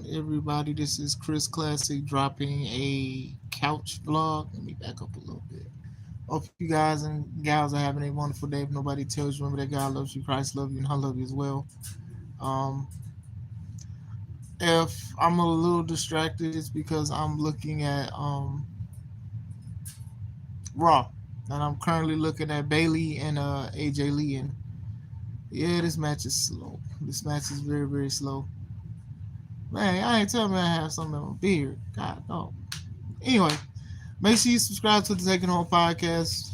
on, everybody? This is Chris Classic dropping a couch vlog. Let me back up a little bit. Hope you guys and gals are having a wonderful day. If nobody tells you, remember that God loves you, Christ loves you, and I love you as well. Um, if I'm a little distracted, it's because I'm looking at Raw, and I'm currently looking at Bailey and AJ Lee. And yeah, this match is slow. This match is very, very slow. Man, I ain't telling me I have something in my beard. God, no. Anyway, make sure you subscribe to the Taking Home podcast,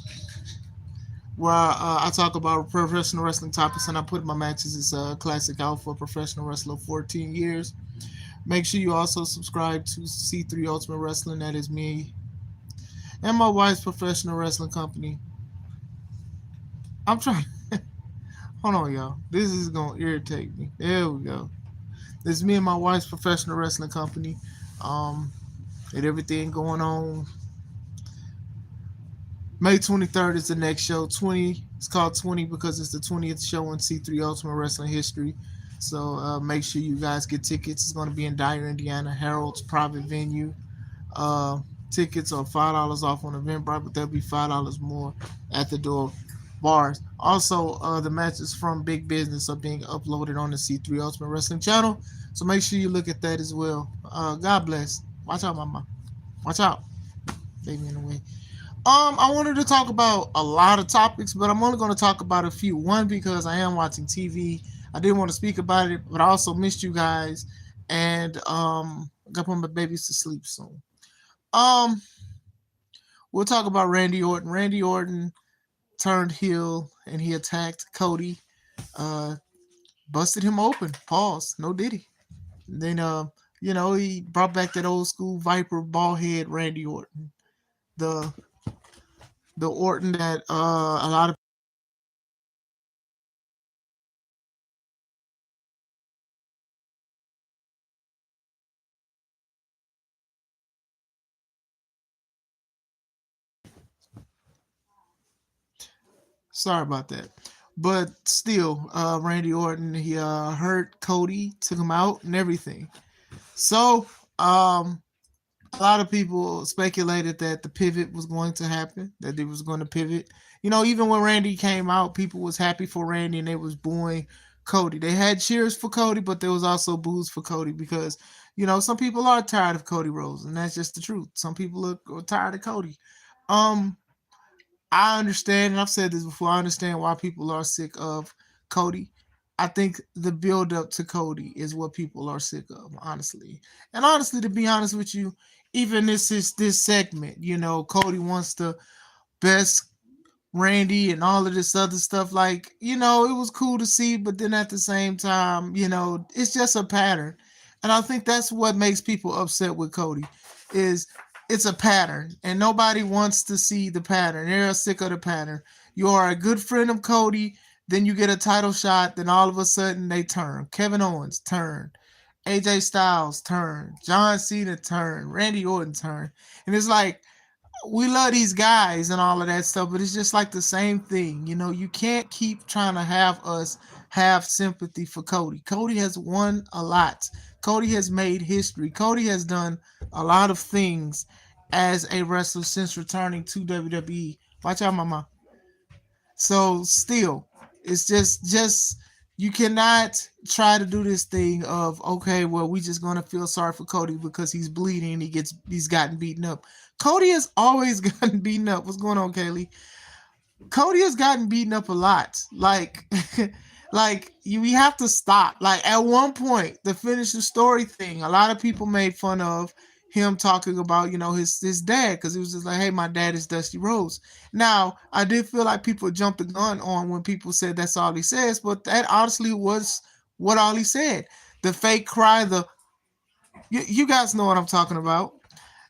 where I talk about professional wrestling topics and I put my matches as classic out for a professional wrestler of 14 years. Make sure you also subscribe to C3 Ultimate Wrestling. That is me and my wife's professional wrestling company. I'm trying. Hold on, y'all. This is gonna irritate me. There we go. This is me and my wife's professional wrestling company. Um, and everything going on. May 23rd is the next show. 20. It's called 20 because it's the 20th show in C3 Ultimate Wrestling history. So make sure you guys get tickets. It's going to be in Dyer, Indiana, Harold's private venue. Uh, Tickets are $5 off on Eventbrite, but there'll be $5 more at the door bars. Also, the matches from Big Business are being uploaded on the C3 Ultimate Wrestling channel. So make sure you look at that as well. God bless. Watch out, mama. Watch out. Baby in the way. I wanted to talk about a lot of topics, but I'm only going to talk about a few. One, because I am watching TV. I didn't want to speak about it, but I also missed you guys, and I got to put my babies to sleep soon. Um, we'll talk about Randy Orton. Randy Orton turned heel and he attacked Cody. Uh, Busted him open. Pause. No diddy. Then he brought back that old school Viper ball head Randy Orton. The the Orton that a lot of sorry about that. But still, Randy Orton, he hurt Cody, took him out and everything. So, a lot of people speculated that the pivot was going to happen, that they was going to pivot. Even when Randy came out, people was happy for Randy and they was booing Cody. They had cheers for Cody, but there was also boos for Cody because, some people are tired of Cody Rhodes, and that's just the truth. Some people are tired of Cody. Um, I understand, and I've said this before. I understand why people are sick of Cody. I think the build up to Cody is what people are sick of, honestly. And honestly, to be honest with you, even this segment, Cody wants to best Randy and all of this other stuff. Like, it was cool to see, but then at the same time, it's just a pattern. And I think that's what makes people upset with Cody is it's a pattern and nobody wants to see the pattern. They're sick of the pattern. You are a good friend of Cody, then you get a title shot, then all of a sudden they turn. Kevin Owens turn. AJ Styles turn. John Cena turn. Randy Orton turn. And it's like we love these guys and all of that stuff, but it's just like the same thing. You can't keep trying to have us have sympathy for Cody. Cody has won a lot. Cody has made history. Cody has done a lot of things as a wrestler since returning to WWE. Watch out, mama. So still, it's just you cannot try to do this thing of okay, well, we just gonna feel sorry for Cody because he's bleeding and he's gotten beaten up. Cody has always gotten beaten up. What's going on, Kaylee? Cody has gotten beaten up a lot. Like we have to stop. Like at one point, the finish the story thing, a lot of people made fun of him talking about his dad because he was just like, hey, my dad is Dusty Rhodes. Now I did feel like people jumped the gun on when people said that's all he says, but that honestly was what all he said. The fake cry, you guys know what I'm talking about.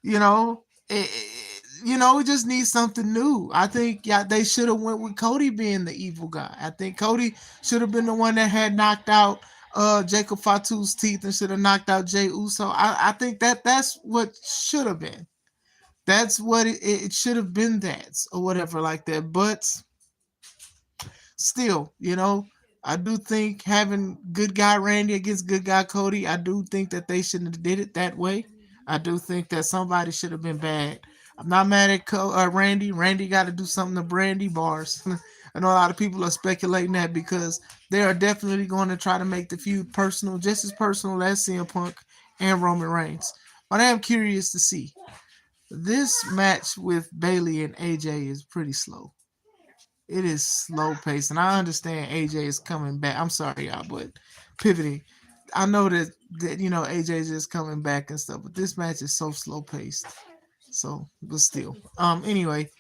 You know, we just need something new. I think they should have went with Cody being the evil guy. I think Cody should have been the one that had knocked out Jacob Fatu's teeth and should have knocked out Jey Uso. I think that's what should have been. That's what it should have been, that or whatever like that. But still, I do think having good guy Randy against good guy Cody, I do think that they shouldn't have did it that way. I do think that somebody should have been bad. I'm not mad at Randy. Randy got to do something to Brandy bars. I know a lot of people are speculating that because they are definitely going to try to make the feud personal, just as personal as CM Punk and Roman Reigns. But I am curious to see. This match with Bailey and AJ is pretty slow. It is slow paced, and I understand AJ is coming back. I'm sorry, y'all, but pivoting. I know that AJ is just coming back and stuff, but this match is so slow paced. So, but still. Anyway,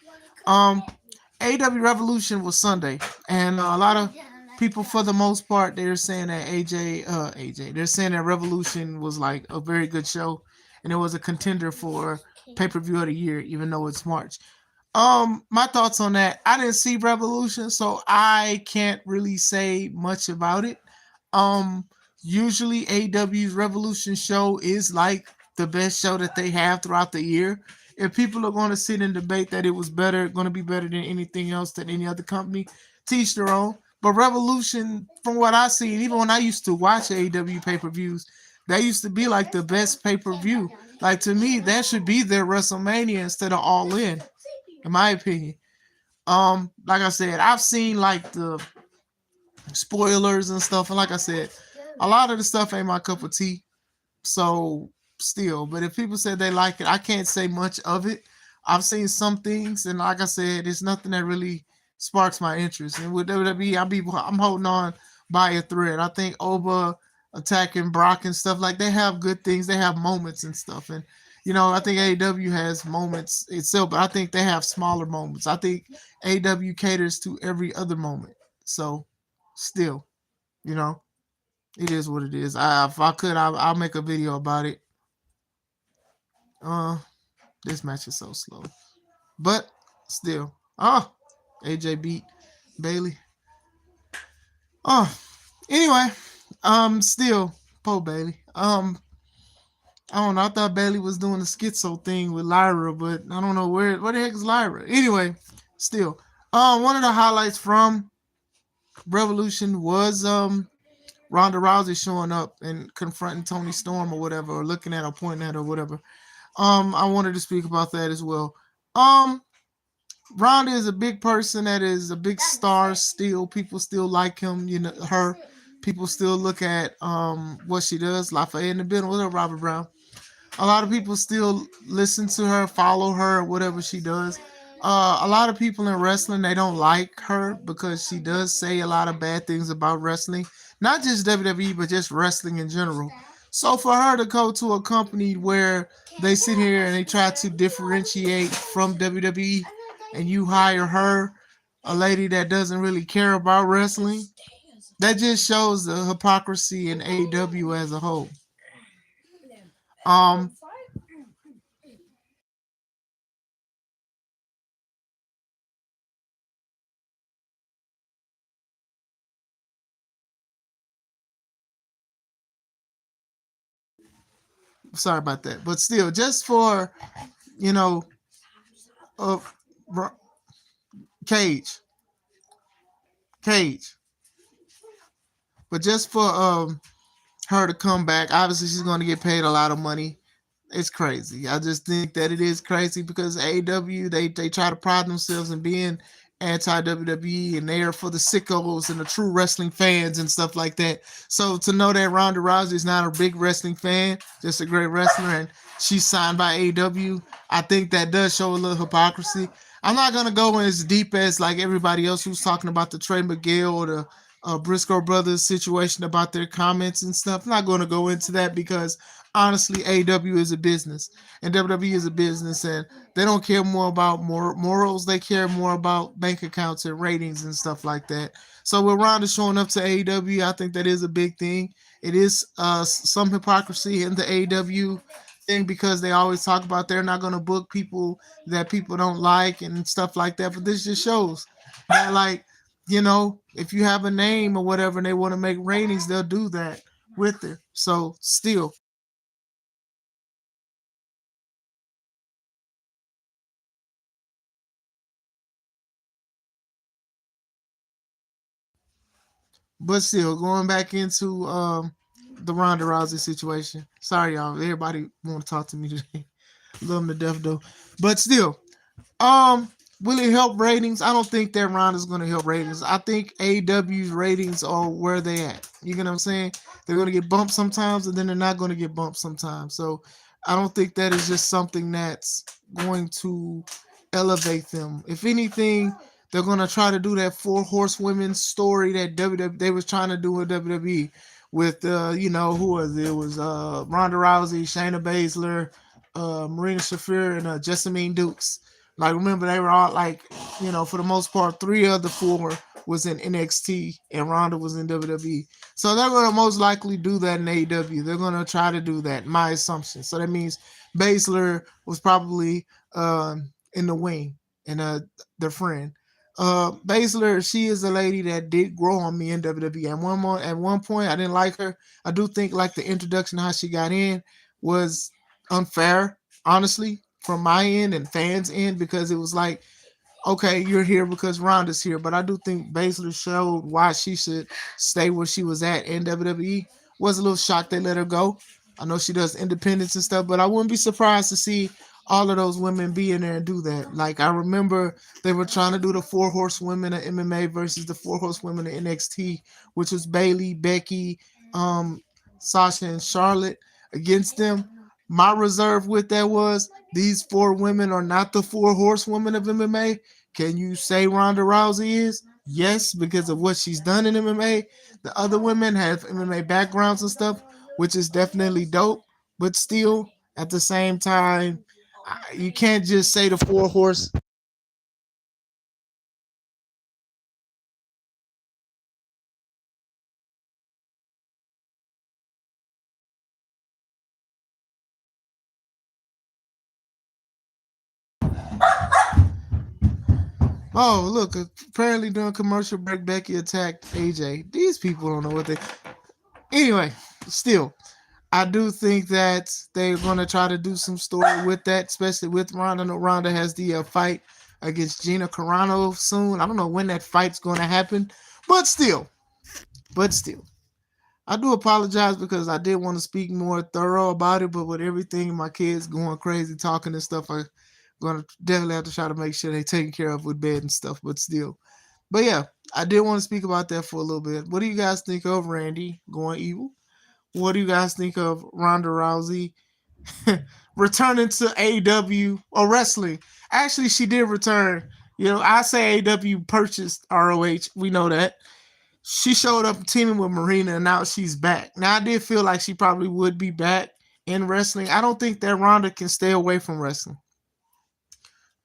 um, AEW Revolution was Sunday, and a lot of people, for the most part, they're saying that they're saying that Revolution was like a very good show, and it was a contender for pay per view of the year, even though it's March. My thoughts on that. I didn't see Revolution, so I can't really say much about it. Um, Usually AW's Revolution show is like the best show that they have throughout the year. If people are going to sit and debate that it was better, going to be better than anything else than any other company, teach their own. But Revolution, from what I see, even when I used to watch AEW pay per views, that used to be like the best pay per view. Like to me, that should be their WrestleMania instead of All in my opinion. Like I said, I've seen like the spoilers and stuff, and like I said, a lot of the stuff ain't my cup of tea. So still, but if people said they like it, I can't say much of it. I've seen some things, and like I said, it's nothing that really sparks my interest. And with WWE, I'm holding on by a thread. I think Oba attacking Brock and stuff like they have good things. They have moments and stuff, and I think AEW has moments itself, but I think they have smaller moments. I think AEW caters to every other moment. So still, you know, it is what it is. If I could, I'll make a video about it. Uh, this match is so slow, but still. AJ beat Bailey. Oh, anyway, still Poe Bailey. I don't know. I thought Bailey was doing the schizo thing with Lyra, but I don't know where the heck is Lyra. Anyway, still, one of the highlights from Revolution was Ronda Rousey showing up and confronting Tony Storm or whatever, or looking at her, pointing at her, or whatever. I wanted to speak about that as well. Um, Ronda is a big person that is a big star still. People still like him, her. People still look at what she does. Lafayette in the middle with her, Robert Brown. A lot of people still listen to her, follow her, whatever she does. A lot of people in wrestling, they don't like her because she does say a lot of bad things about wrestling, not just WWE, but just wrestling in general. So for her to go to a company where they sit here and they try to differentiate from WWE, and you hire her, a lady that doesn't really care about wrestling, that just shows the hypocrisy in AEW as a whole. Um, Sorry about that, but still, just for you know, uh, Cage, Cage, but just for her to come back, obviously she's going to get paid a lot of money. It's crazy. I just think that it is crazy because AEW they try to pride themselves in being anti WWE and they are for the sickos and the true wrestling fans and stuff like that. So to know that Ronda Rousey is not a big wrestling fan, just a great wrestler, and she's signed by AEW, I think that does show a little hypocrisy. I'm not gonna go in as deep as like everybody else who's talking about the Trey Miguel or the Briscoe brothers situation about their comments and stuff. I'm not going to go into that because honestly, AEW is a business and WWE is a business, and they don't care more about morals. They care more about bank accounts and ratings and stuff like that. So with Ronda showing up to AEW, I think that is a big thing. It is some hypocrisy in the AEW thing because they always talk about they're not going to book people that people don't like and stuff like that. But this just shows that, like, if you have a name or whatever and they want to make ratings, they'll do that with it. So still, But still, going back into the Ronda Rousey situation. Sorry, y'all. Everybody want to talk to me today. Love them to death, though. But still, um, will it help ratings? I don't think that round is going to help ratings. I think AEW's ratings are where they at. You get what I'm saying? They're going to get bumped sometimes, and then they're not going to get bumped sometimes. So I don't think that is just something that's going to elevate them. If anything, they're going to try to do that four horsewomen story that WWE they was trying to do with WWE with who was it? It was Ronda Rousey, Shayna Baszler, Marina Shafir, and Jessamine Dukes. Like remember they were all like, for the most part, three of the four was in NXT and Ronda was in WWE. So they're gonna most likely do that in AEW. They're gonna try to do that. My assumption. So that means Baszler was probably in the wing and their friend. Baszler, she is a lady that did grow on me in WWE. At one point, I didn't like her. I do think like the introduction how she got in was unfair, honestly, from my end and fans' end because it was like, okay, you're here because Ronda's here, but I do think Baszler showed why she should stay where she was at in WWE. Was a little shocked they let her go. I know she does independence and stuff, but I wouldn't be surprised to see all of those women be in there and do that. Like I remember they were trying to do the four horsewomen of MMA versus the four horsewomen of NXT, which was Bailey, Becky, um, Sasha, and Charlotte against them. My reserve with that was these four women are not the four horsewomen of MMA. Can you say Ronda Rousey is? Yes, because of what she's done in MMA. The other women have MMA backgrounds and stuff, which is definitely dope. But still, at the same time, you can't just say the four horse. Oh, look! Apparently, during commercial break, Becky attacked AJ. These people don't know what they. Anyway, still, I do think that they're going to try to do some story with that, especially with Ronda. I know Ronda has the fight against Gina Carano soon. I don't know when that fight's going to happen, but still, but still. I do apologize because I did want to speak more thorough about it, but with everything, my kids going crazy, talking and stuff, I'm going to definitely have to try to make sure they're taken care of with bed and stuff, but still. But yeah, I did want to speak about that for a little bit. What do you guys think of Randy going evil? What do you guys think of Ronda Rousey returning to AEW or wrestling? Actually, she did return. I say AEW purchased ROH. We know that. She showed up teaming with Marina, and now she's back. Now, I did feel like she probably would be back in wrestling. I don't think that Ronda can stay away from wrestling.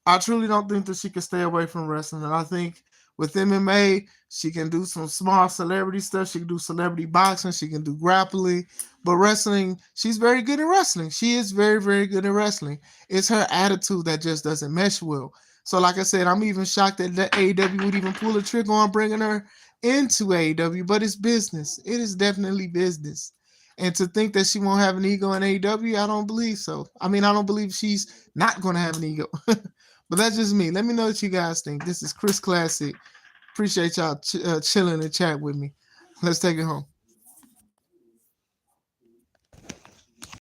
I truly don't think that she can stay away from wrestling. And I think with MMA, she can do some small celebrity stuff. She can do celebrity boxing. She can do grappling. But wrestling, she's very good at wrestling. She is very, very good at wrestling. It's her attitude that just doesn't mesh well. So, like I said, I'm even shocked that the AEW would even pull a trigger on bringing her into AEW. But it's business. It is definitely business. And to think that she won't have an ego in AEW, I don't believe so. I mean, I don't believe she's not going to have an ego. But that's just me. Let me know what you guys think. This is Chris Classic. Appreciate y'all chilling and chat with me. Let's take it home.